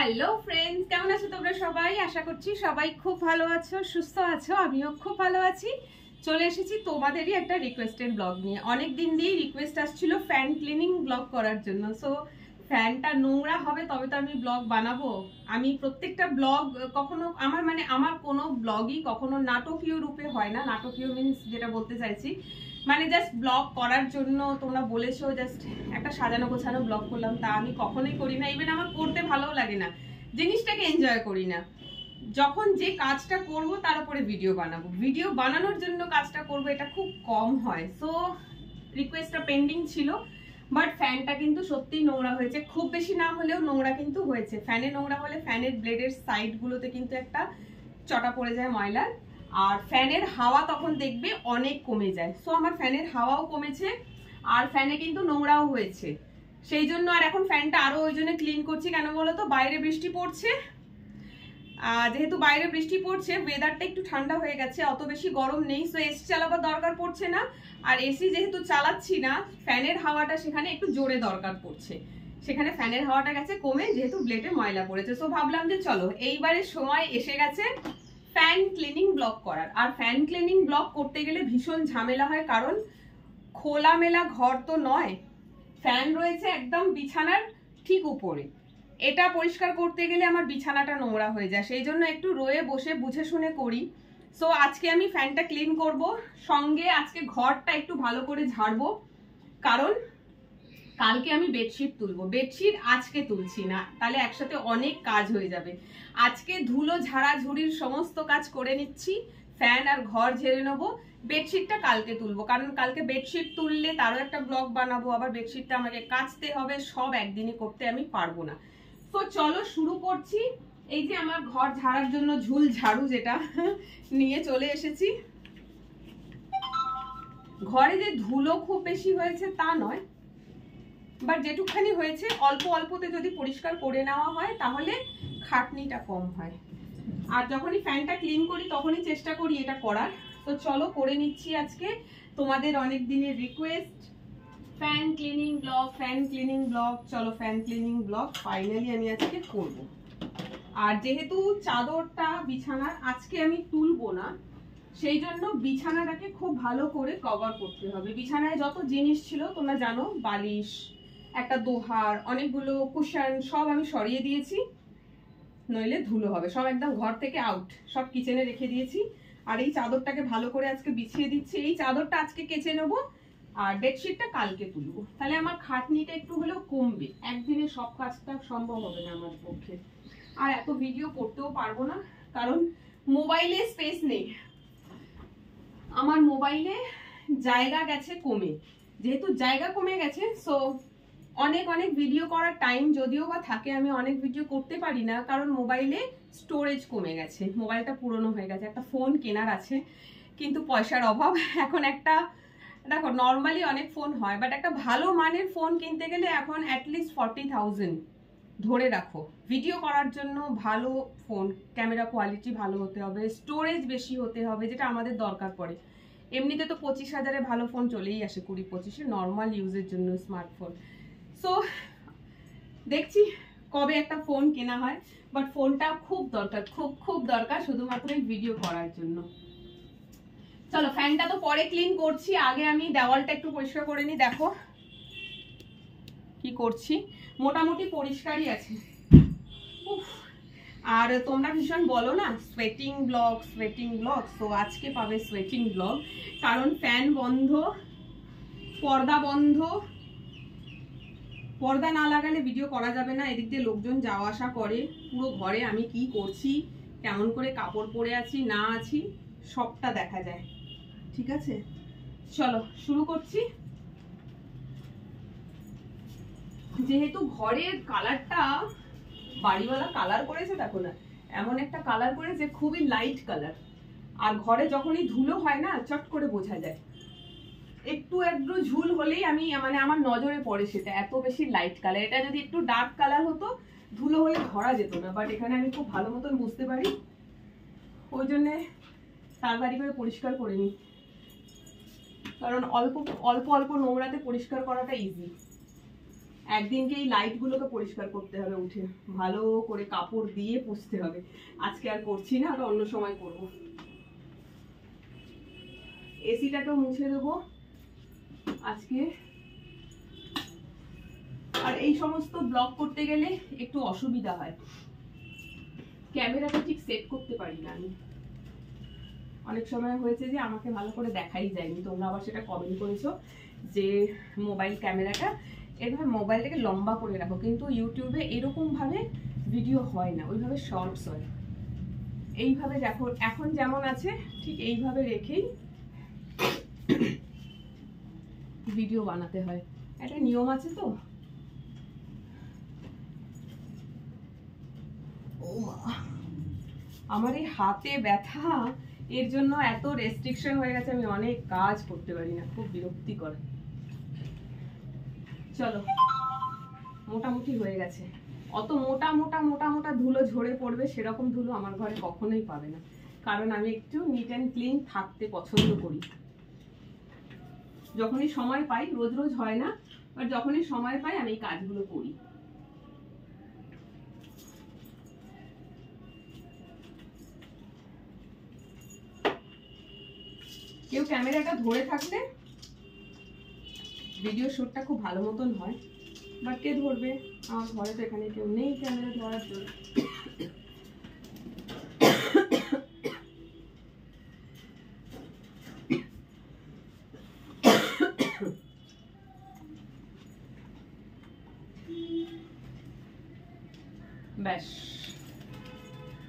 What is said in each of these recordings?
Hello friends, কেমন আছো তোমরা সবাই? আশা করছি সবাই খুব ভালো আছো, সুস্থ আছো। আমিও খুব ভালো আছি। চলে এসেছি তোমাদেরই একটা রিকোয়েস্টেড ব্লগ নিয়ে। অনেক দিন দিয়ে রিকোয়েস্ট আসছিল ফ্যান ক্লিনিং ব্লগ করার জন্য। সো ফ্যানটা নোংরা হবে তবে তো আমি ব্লগ বানাবো। আমি প্রত্যেকটা ব্লগ কখনো আমার কোনো ব্লগই কখনো নাটকীয় রূপে হয় না। নাটকীয় মিনস যেটা বলতে চাইছি মানে জাস্ট ব্লগ করার জন্য তোমরা বলেছো জাস্ট একটা সাজানো গোছানো ব্লগ করলাম, তা আমি কখনোই করি না। ইভেন আমার করতে ভালোও লাগে না, জিনিসটাকে এনজয় করি না। যখন যে কাজটা করব তার উপরে ভিডিও বানাবো, ভিডিও বানানোর জন্য কাজটা করব, এটা খুব কম হয়। সো রিকোয়েস্টটা পেন্ডিং ছিল, বাট ফ্যানটা কিন্তু সত্যিই নোংরা হয়েছে। খুব বেশি না হলেও নোংরা কিন্তু হয়েছে। ফ্যানে নোংরা হলে ফ্যানের ব্লেডের সাইডগুলোতে কিন্তু একটা চটা পড়ে যায় ময়লার, আর ফ্যানের হাওয়া তখন দেখবে অনেক কমে যায়। সো আমার ফ্যানের হাওয়াও কমেছে আর ফ্যানে কিন্তু নোংরাও হয়েছে। সেই জন্য আর এখন ফ্যানটা আরো ওই জন্য ক্লিন করছি। কেন বলো তো, বাইরে বৃষ্টি পড়ছে। যেহেতু বাইরে বৃষ্টি পড়ছে, ওয়েদারটা একটু ঠান্ডা হয়ে গেছে, অত বেশি গরম নেই। সো এসি চালাবার দরকার পড়ছে না। আর এসি যেহেতু চালাচ্ছি না, ফ্যানের হাওয়াটা সেখানে একটু জোরে দরকার পড়ছে। সেখানে ফ্যানের হাওয়াটা গেছে কমে, যেহেতু ব্লেডে ময়লা পড়েছে। সো ভাবলাম যে চলো এইবারের সময় এসে গেছে ফ্যান ক্লিনিং ব্লগ করার। আর ফ্যান ক্লিনিং ব্লগ করতে গেলে ভীষণ ঝামেলা হয়, কারণ খোলামেলা ঘর তো নয়, ফ্যান রয়েছে একদম বিছানার ঠিক উপরে। এটা পরিষ্কার করতে গেলে আমার বিছানাটা নোংরা হয়ে যায়, সেই জন্য একটু রয়ে বসে বুঝে শুনে করি। সো আজকে আমি ফ্যানটা ক্লিন করব, সঙ্গে আজকে ঘরটা একটু ভালো করে ঝাড়বো, কারণ কালকে আমি বেডশিট তুলবো। বেডশিট আজকে তুলছি না, তাহলে একসাথে অনেক কাজ হয়ে যাবে। আজকে ধুলো ঝাড়াঝুড়ির সমস্ত কাজ করে নিচ্ছি, ফ্যান আর ঘর ঝেড়ে নেবো। বেডশিটটা কালকে তুলবো, কারণ কালকে বেডশিট তুললে তারও একটা ব্লগ বানাবো, আবার বেডশিটটা আমাকে কাচতে হবে, সব একদিনে করতে আমি পারবো না। তো চলো শুরু করছি। এই যে আমার ঘর ঝাড়ার জন্য ঝুল ঝাড়ু যেটা নিয়ে চলে এসেছি। ঘরে যে ধুলো খুব বেশি হয়েছে তা নয়, বাট যেটুকখানি হয়েছে অল্প অল্পতে যদি পরিষ্কার করে নেওয়া হয় তাহলে খাটনিটা কম হয়। আর যখনই ফ্যানটা ক্লিন করি তখনই চেষ্টা করি এটা করার। তো চলো করে নিচ্ছি আজকে তোমাদের অনেক দিনের request fan cleaning blog, fan cleaning blog. চলো ফ্যান ক্লিনিং ব্লগ ফাইনালি আমি আজকে করব। আর যেহেতু চাদরটা বিছানার আজকে আমি তুলবো না, সেই জন্য বিছানাটাকে খুব ভালো করে কভার করতে হবে। বিছানায় যত জিনিস ছিল তোমরা জানো, বালিশ, একটা দোহার, অনেকগুলো কুশন, সব আমি সরিয়ে দিয়েছি, নইলে ধুলো হবে। সব একদম ঘর থেকে আউট, সব কিচেনে রেখে দিয়েছি। আর এই চাদরটাকে ভালো করে আজকে বিছিয়ে দিচ্ছি। এই চাদরটা আজকে কেচে নেবো আর বেডশিটটা কালকে তুলবো, তাহলে আমার খাটনিটা একটু হলেও কমবে। একদিনে সব কাজটা সম্ভব হবে না আমার পক্ষে, আর এত ভিডিও করতেও পারবো না, কারণ মোবাইলে স্পেস নেই। আমার মোবাইলে জায়গা গেছে কমে, যেহেতু জায়গা কমে গেছে, সো অনেক অনেক ভিডিও করার টাইম যদিও বা থাকে, আমি অনেক ভিডিও করতে পারি না, কারণ মোবাইলে স্টোরেজ কমে গেছে। মোবাইলটা পুরনো হয়ে গেছে। একটা ফোন কেনার আছে, কিন্তু পয়সার অভাব। এখন একটা দেখো, নর্মালি অনেক ফোন হয়, বাট একটা ভালো মানের ফোন কিনতে গেলে এখন অ্যাটলিস্ট 40,000 ধরে রাখো। ভিডিও করার জন্য ভালো ফোন, ক্যামেরা কোয়ালিটি ভালো হতে হবে, স্টোরেজ বেশি হতে হবে, যেটা আমাদের দরকার পড়ে। এমনিতে তো 25,000-এ ভালো ফোন চলেই আসে, 20-25-এ নর্মাল ইউজের জন্য স্মার্টফোন। সো দেখছি কবে একটা ফোন কেনা হয়, বাট ফোনটা খুব দরকার, খুব খুব দরকার, শুধুমাত্র ভিডিও করার জন্য। চলো ফ্যানটা তো পরে ক্লিন করছি, আগে আমি দেওয়ালটা একটু পরিষ্কার করে নিই। দেখো কি করছি, মোটামুটি পরিষ্কারই আছে। আর তোমরা ভীষণ বলো না সোয়েটিং ব্লগ, সোয়েটিং ব্লগ। তো আজকে পাবে সোয়েটিং ব্লগ, কারণ ফ্যান বন্ধ, পর্দা বন্ধ। পর্দা না লাগালে ভিডিও করা যাবে না। এদিক দিয়ে লোকজন যাওয়া আসা করে, পুরো ঘরে আমি কি করছি, কেমন করে কাপড় পরে আছি না আছি, সবটা দেখা যায়। ঠিক আছে, চলো শুরু করছি। যেহেতু ঘরের কালারটা বাড়িওয়ালা কালার করেছে, দেখো না এমন একটা কালার করেছে, খুবই লাইট কালার। আর ঘরে যখনই ধুলো হয় না, চট করে বোঝা যায়। একটু একটু ঝুল হলেই আমি আমার নজরে পড়ে সেটা, এত বেশি লাইট কালার। এটা যদি একটু ডার্ক কালার হতো, ধুলো হলে ধরা যেত না, বাট এখানে আমি খুব ভালো মতন বুঝতে পারি, ওই জন্যে তাড়াতাড়ি করে পরিষ্কার করে নিই। কারণ অল্প অল্প অল্প নোংরাতে পরিষ্কার করাটা ইজি। একদিনকে এই লাইটগুলোকে পরিষ্কার করতে হবে, উঠে ভালো করে কাপড় দিয়ে পুছতে হবে। আজকে আর করছি না, আর অন্য সময় করব। এসিটাকেও মুছে দেবো আজকে। আর এই সমস্ত ব্লগ করতে গেলে একটু অসুবিধা হয়, ক্যামেরাটা ঠিক সেট করতে পারি না আমি। অনেক সময় হয়েছে যে আমাকে ভালো করে দেখাই যায়নি, তোমরা আবার সেটা কমেন্ট করেছো যে মোবাইল ক্যামেরাটা এভাবে মোবাইলটাকে লম্বা করে রাখো, কিন্তু ইউটিউবে এরকম ভাবে ভিডিও হয় না, ওইভাবে শর্টস হয়। এইভাবে দেখো এখন যেমন আছে ঠিক এইভাবে রেখেই ভিডিও বানাতে হয়, একটা নিয়ম আছে তো। ও মা, আমার এই হাতে ব্যথা, এর জন্য এত রেস্ট্রিকশন হয়ে গেছে, আমি অনেক কাজ করতে পারি না, খুব বিরক্তিকর। চলো, মোটামুটি হয়ে গেছে। অত মোটা মোটা মোটা মোটা ধুলো ঝরে পড়বে সেরকম ধুলো আমার ঘরে কখনোই পাবে না, কারণ আমি একটু নিট অ্যান্ড ক্লিন থাকতে পছন্দ করি। যখনই সময় পাই, রোজ রোজ হয় না, আর যখনই সময় পাই আমি এই কাজগুলো করি। কেউ ক্যামেরাটা ধরে থাকলে ভিডিও শুটটা খুব ভালো মতন হয়, বাট কে ধরবে? আমার ঘরে তো এখানে কেউ নেই ক্যামেরা ধরার জন্য। ব্যাস,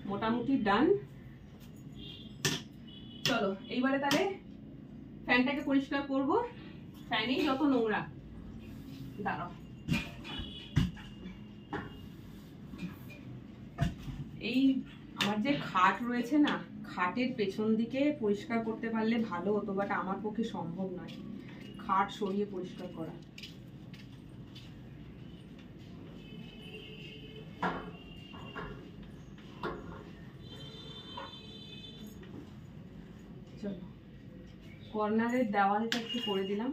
মোটামুটি ডান। চলো এইবারে তাহলে ফ্যানটাকে পরিষ্কার করব। ফ্যানেই যত নোংরা, দাঁড়াও। এই আমার যে খাট রয়েছে না, খাটের পেছন দিকে পরিষ্কার করতে পারলে ভালো হতো, বাট আমার পক্ষে সম্ভব নয় খাট সরিয়ে পরিষ্কার করা। চলো, কর্নারের দেওয়ালটা একটু করে দিলাম।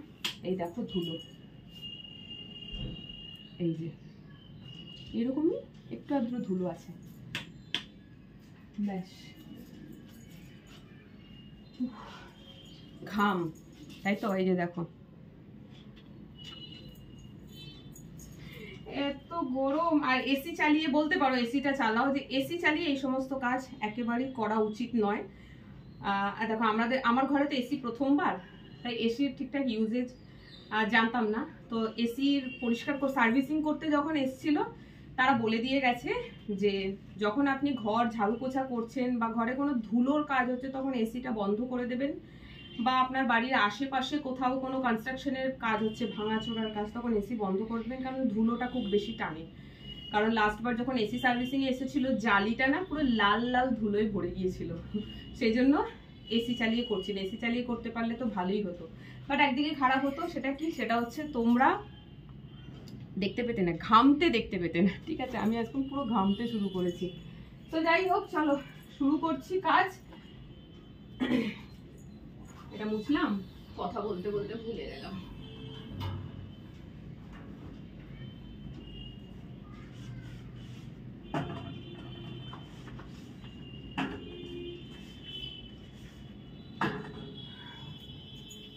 এই দেখো ধুলো, এই যে এরকমই একটু আদ্র ধুলো আছে, ব্যাস। ঘাম, তাই তো, এই যে দেখো এত গরম। আর এসি চালিয়ে, বলতে পারো এসিটা চালাও, যে এসি চালিয়ে এই সমস্ত কাজ একেবারেই করা উচিত নয়। দেখো আমার ঘরে তো এসি প্রথমবার, তাই এসির ঠিকঠাক ইউজেজ জানতাম না। তো এসির পরিষ্কার সার্ভিসিং করতে যখন এসছিল, তারা বলে দিয়ে গেছে যে যখন আপনি ঘর ঝাড়ু পোছা করছেন বা ঘরে কোনো ধুলোর কাজ হচ্ছে, তখন এসিটা বন্ধ করে দেবেন। বা আপনার বাড়ির আশেপাশে কোথাও কোনো কনস্ট্রাকশনের কাজ হচ্ছে, ভাঙাচোরার কাজ, তখন এসি বন্ধ করে দেবেন, কারণ ধুলোটা খুব বেশি টানে। কারণ লাস্টবার যখন এসি সার্ভিসিং এ এসেছিল, জালিটা না পুরো লাল লাল ধুলোয় ভরে গিয়েছিল, সেই জন্য এসি চালিয়ে করছি না। এসি চালিয়ে করতে পারলে তো ভালোই হতো, বাট একদিকে খারাপ হতো। সেটা কি? সেটা হচ্ছে তোমরা দেখতে পেতে না, ঘামতে দেখতে পেতে না। ঠিক আছে, আমি আজকে পুরো ঘামতে শুরু করেছি। তো যাই হোক, চলো শুরু করছি কাজ। এটা মুছলাম, কথা বলতে বলতে ভুলে গেলাম।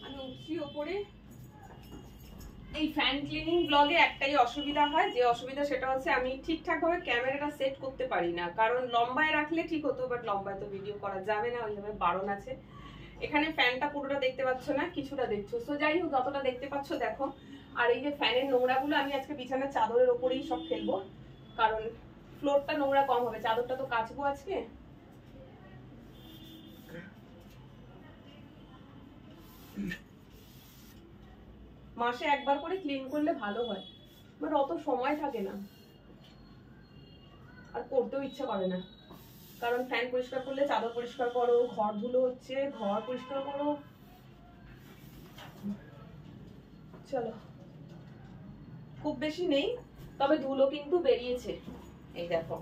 আমি উঠছি ওপরে। এই ফ্যান ক্লিনিং ব্লগে একটাই অসুবিধা হয়, যে অসুবিধা সেটা হচ্ছে আমি ঠিকঠাক ভাবে ক্যামেরাটা সেট করতে পারি না। কারণ লম্বায় রাখলে ঠিক হতো, বাট লম্বায় তো ভিডিও করা যাবে না, ওইভাবে বারণ আছে। এখানে ফ্যানটা পুরোটা দেখতে পাচ্ছ না, কিছুটা দেখছো। সো যাই হোক, যতটা দেখতে পাচ্ছ দেখো। আর এই যে ফ্যানের নোংরাগুলো আমি আজকে বিছানার চাদরের ওপরেই সব ফেলবো, কারণ ফ্লোরটা নোংরা কম হবে। চাদরটা তো কাচবো আজকে। মাসে একবার করে ক্লিন করলে ভালো হয়, বাট অত সময় থাকে না, আর করতেও ইচ্ছা করে না। কারণ ফ্যান পরিষ্কার করলে চাদর পরিষ্কার করো, ঘর ধুলো হচ্ছে, ঘর পরিষ্কার করো। চলো, খুব বেশি নেই, তবে ধুলো কিন্তু বেরিয়েছে। এই দেখো,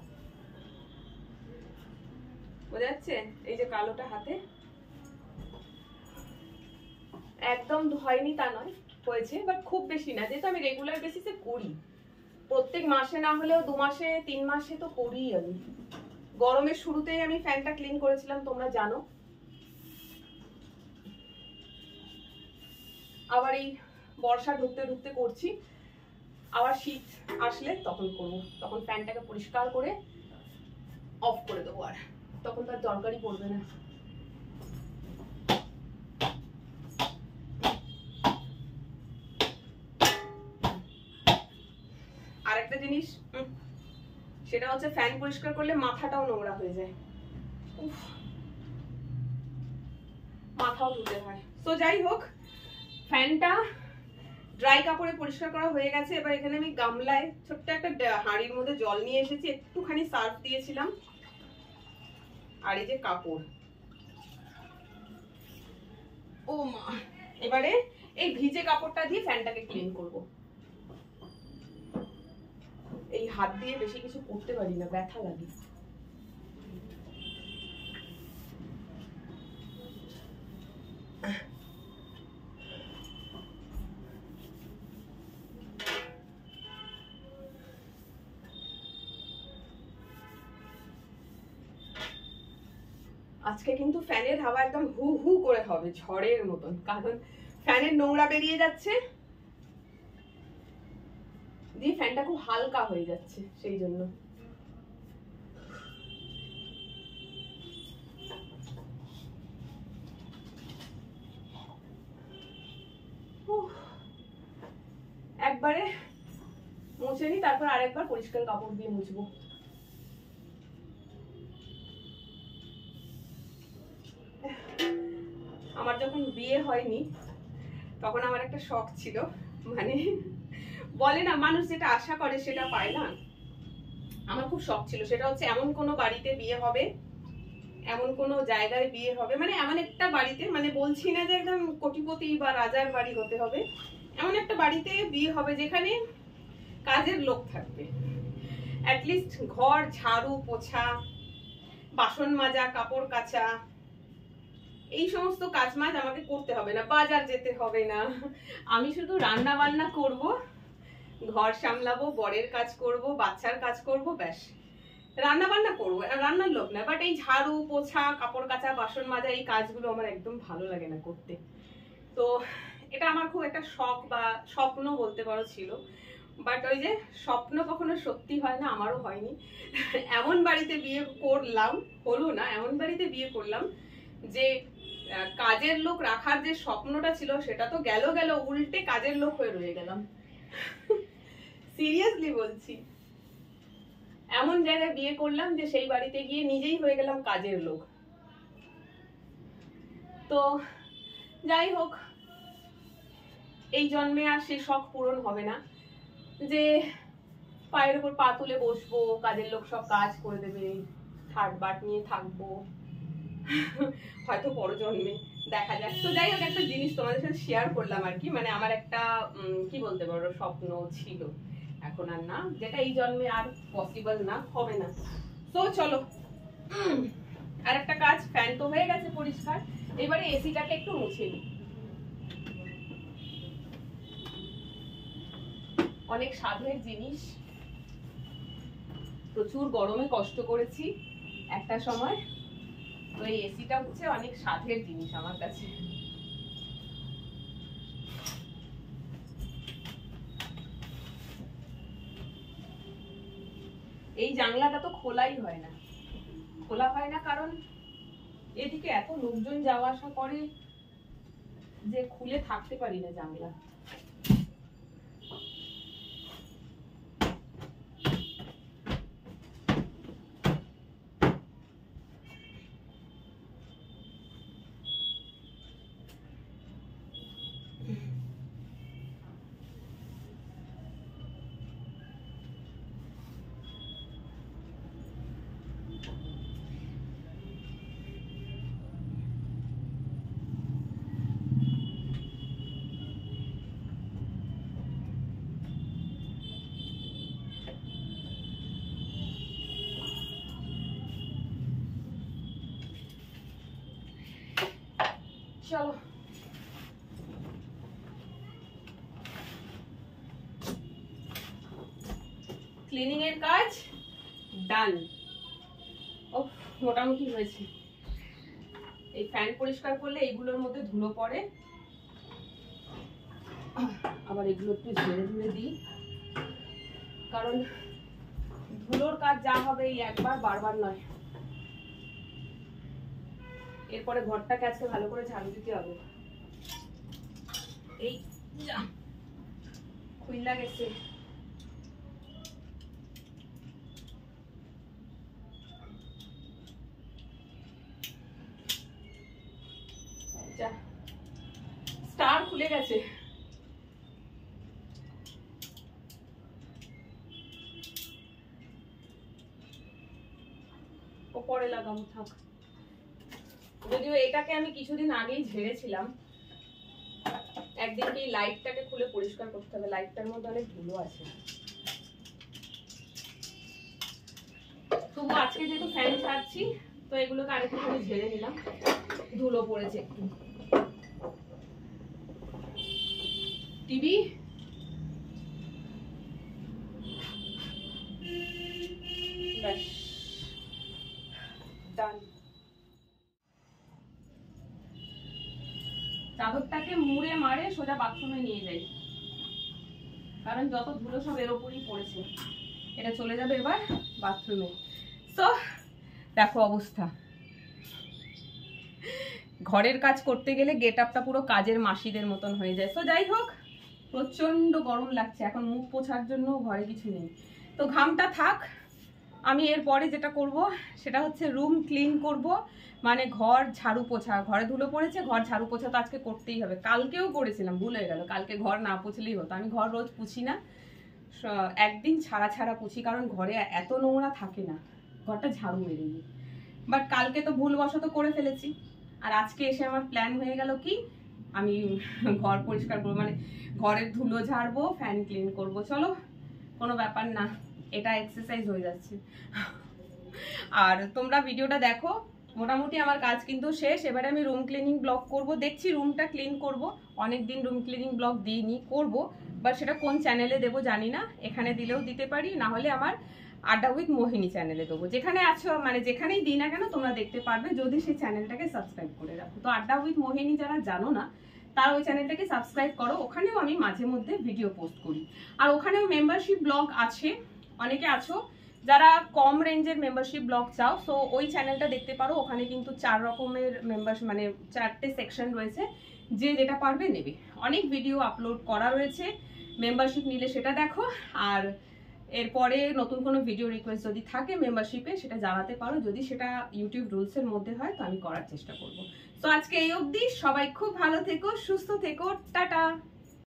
বোঝা যাচ্ছে? এই যে কালোটা হাতে, একদম হয়নি তা নয়, হয়েছে, বাট খুব বেশি না, যেহেতু আমি রেগুলার বেসিসে করি, প্রত্যেক মাসে না হলেও 2 মাসে 3 মাসে তো করি আমি। গরমের শুরুতেই আমি ফ্যানটা ক্লিন করেছিলাম, তোমরা জানো। আবার এই বর্ষা ঢুকতে ঢুকতে করছি, আবার শীত আসলে তখন করব। তখন ফ্যানটাকে পরিষ্কার করে অফ করে দেবো, আর তখন তার দরকারই পড়বে না। আর একটা জিনিস, সেটা হচ্ছে ফ্যান পরিষ্কার করলে মাথাটাও নোংরা হয়ে যায়, মাথাও ধুতে হয়। তো যাই হোক, ফ্যানটা ড্রাই কাপড়ে পরিষ্কার করা হয়ে গেছে। এবার এখানে আমি গামলায় ছোট্ট একটা হাঁড়ির মধ্যে জল নিয়ে এসেছি, একটুখানি সার্ফ দিয়েছিলাম, আর এই যে কাপড়। ও মা, এবারে এই ভিজে কাপড়টা দিয়ে ফ্যানটাকে ক্লিন করব। এই হাত দিয়ে বেশি কিছু করতে পারি না, ব্যথা লাগে। আজকে কিন্তু ফ্যানের হাওয়া একদম হু হু করে হবে, ঝড়ের মতন, কারণ ফ্যানের নোংরা বেরিয়ে যাচ্ছে, দিয়ে ফ্যানটা খুব হালকা হয়ে যাচ্ছে, সেই জন্য। একবারে মুছে নি, তারপর আরেকবার পরিষ্কার কাপড় দিয়ে মুছবো। আমার যখন বিয়ে হয়নি তখন আমার একটা শখ ছিল, মানে বলে না মানুষ যেটা আশা করে সেটা পায় না, আমার খুব শখ ছিল। সেটা হচ্ছে এমন কোনো বাড়িতে বিয়ে হবে, এমন কোনো জায়গায় বিয়ে হবে, মানে এমন একটা বাড়িতে, মানে বলছি না যে একদম কোটিপতি বা রাজার বাড়ি হতে হবে, এমন একটা বাড়িতে বিয়ে হবে যেখানে কাজের লোক থাকবে। অ্যাটলিস্ট ঘর ঝাড়ু পোছা, বাসন মাজা, কাপড় কাচা, এই সমস্ত কাজ মাজ আমাকে করতে হবে না, বাজার যেতে হবে না। আমি শুধু রান্না বান্না করব, ঘর সামলাবো, বরের কাজ করব, বাচ্চার কাজ করব, ব্যাস। রান্না বান্না করবো, রান্নার লোক না। বাট এই ঝাড়ু পোছা, কাপড় কাচা, বাসন মাজা, এই কাজগুলো আমার একদম ভালো লাগে না করতে। তো এটা আমার খুব একটা শখ বা স্বপ্ন বলতে পারো ছিল। বাট ওই যে স্বপ্ন কখনো সত্যি হয় না, আমারও হয়নি। এমন বাড়িতে বিয়ে করলাম, হলো না, এমন বাড়িতে বিয়ে করলাম যে কাজের লোক রাখার যে স্বপ্নটা ছিল সেটা তো গেল, উল্টে কাজের লোক হয়ে রয়ে গেলাম। সিরিয়াসলি বলছি, এমন জায়গায় বিয়ে করলাম যে সেই বাড়িতে গিয়ে নিজেই হয়ে গেলাম কাজের লোক। তো যাই হোক, এই জন্মে আর সেই শখ পূরণ হবে না যে পায়ের উপর পা তুলে বসবো, কাজের লোক সব কাজ করে দেবে, থার্ড বাট নিয়ে থাকবো, হয়তো পরজন্মে দেখা যাক। তো যাই হোক, একটা জিনিস তোমাদের সাথে শেয়ার করলাম আর কি, মানে আমার একটা কি বলতে পারো স্বপ্ন ছিল, এখন আর না, যেটা এই জন্মে আর পসিবল না, হবে না। তো চলো, আর একটা কাজ, ফ্যান তো হয়ে গেছে পরিষ্কার, এবারে এসিটাকে একটু মুছে নিই। অনেক সাধের জিনিস, প্রচুর গরমে কষ্ট করেছি একটা সময়, তো এই এসিটা হচ্ছে অনেক সাধের জিনিস আমার কাছে। এই জানলাটা তো খোলাই হয় না, খোলা হয় না কারণ এদিকে এত লোকজন যাওয়া আসা করে যে খুলে থাকতে পারি না জানলা। চলো, ক্লিনিং এর কাজ ডান। ও মোটামুটি হয়েছে। এই ফ্যান পরিষ্কার করলে এইগুলোর মধ্যে ধুলো পড়ে, আবার এগুলো একটু ঝেড়ে ঝুড়ে দিই, কারণ ধুলোর কাজ যা হবে এই একবার, বারবার নয়। এরপরে ঘরটাকে আজকে ভালো করে ঝাড়ু দিতে হবে। এই যা খুইলা গেছে। যা স্টার খুলে গেছে। পরে লাগাবো, থাক। যদিও এটাকে আমি কিছুদিন আগেই ঝেড়েছিলাম। একদিনকে এই লাইটটাকে খুলে পরিষ্কার করতে হবে, লাইটটার মধ্যে অনেক ধুলো আছে। তবু আজকে যেহেতু ফ্যান ছাড়ছি, তো এগুলোকে আরেকটু করে ঝেড়ে নিলাম, ধুলো পড়েছে একটু। টিভি ব্যাস ডান। চাদরটাকে মুড়ে মারে সোজা বাথরুমে নিয়ে যাই, কারণ যত ধুলো সব এর ওপরই পড়েছে। এটা চলে যাবে এবার বাথরুমে। তো দেখো অবস্থা, ঘরের কাজ করতে গেলে গেট আপটা পুরো কাজের মাসিদের মতন হয়ে যায়। তো যাই হোক, প্রচন্ড গরম লাগছে, এখন মুখ পোছার জন্য ঘরে কিছু নেই, তো ঘামটা থাক। আমি এরপরে যেটা করব সেটা হচ্ছে রুম ক্লিন করব, মানে ঘর ঝাড়ু পোছা। ঘরে ধুলো পড়েছে, ঘর ঝাড়ু পোছা তো আজকে করতেই হবে। কালকেও করেছিলাম, ভুলে গেল, কালকে ঘর না পুছলেই হতো। আমি ঘর রোজ পুছি না, একদিন ছাড়া ছাড়া পুছি, কারণ ঘরে এত নোংরা থাকে না, ঘরটা ঝাড়ু মেরে দিই। বাট কালকে তো ভুলবশত করে ফেলেছি, আর আজকে এসে আমার প্ল্যান হয়ে গেল কি আমি ঘর পরিষ্কার করবো, মানে ঘরের ধুলো ঝাড়বো, ফ্যান ক্লিন করব। চলো, কোনো ব্যাপার না, এটা এক্সারসাইজ হয়ে যাচ্ছে। আর তোমরা ভিডিওটা দেখো, মোটামুটি আমার কাজ কিন্তু শেষ। এবারে আমি রুম ক্লিনিং ব্লগ করব, দেখছি রুমটা ক্লিন করব। অনেকদিন রুম ক্লিনিং ব্লগ দিইনি, করব, বাট সেটা কোন চ্যানেলে দেবো জানি না। এখানে দিলেও দিতে পারি, না হলে আমার আড্ডা উইথ মোহিনী চ্যানেলে দেবো। যেখানে আছো, মানে যেখানেই দিই না কেন তোমরা দেখতে পারবে, যদি সেই চ্যানেলটাকে সাবস্ক্রাইব করে রাখো। তো আড্ডা উইথ মোহিনী যারা জানো না, তারা ওই চ্যানেলটাকে সাবস্ক্রাইব করো, ওখানেও আমি মাঝে মধ্যে ভিডিও পোস্ট করি। আর ওখানেও মেম্বারশিপ ব্লগ আছে, অনেকে আছো যারা কম রেঞ্জের মেম্বারশিপ ব্লগ চাও, সো ওই চ্যানেলটা দেখতে পারো। ওখানে কিন্তু 4 রকমের মেম্বারশিপ, মানে 4টে সেকশন রয়েছে, যে যেটা পারবে নেবে। অনেক ভিডিও আপলোড করা রয়েছে, মেম্বারশিপ নিলে সেটা দেখো। আর এরপরে নতুন কোনো ভিডিও রিকোয়েস্ট যদি থাকে মেম্বারশিপে, সেটা জানাতে পারো। যদি সেটা ইউটিউব রুলসের মধ্যে হয় তো আমি করার চেষ্টা করব। তো আজকে এই অবধি, সবাই খুব ভালো থেকো, সুস্থ থেকো, টাটা।